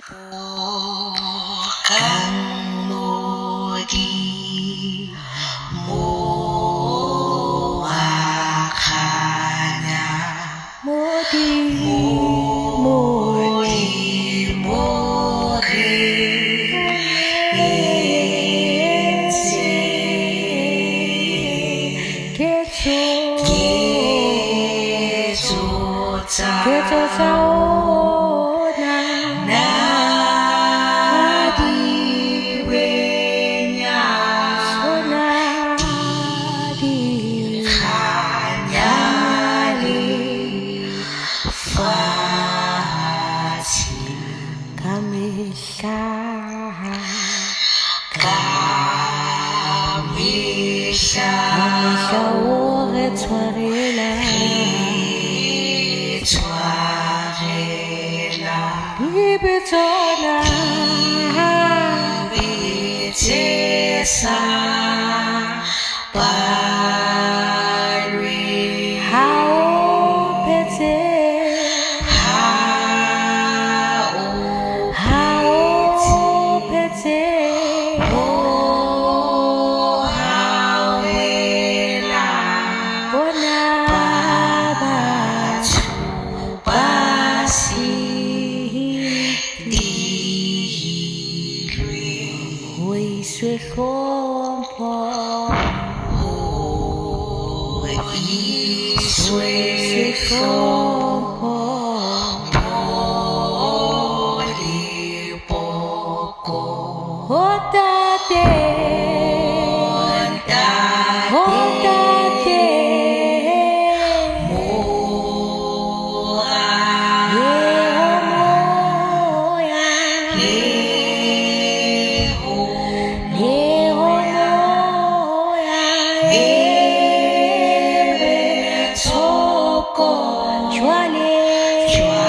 Kang modi mo akanya Modi mo Keto saona nadiwenya Sona di kanyali fati Kamisha ore twarela Ibetona Bitesa Barri How pete How pete Bonaba Swe kompo Swe kompo Hotate Chwale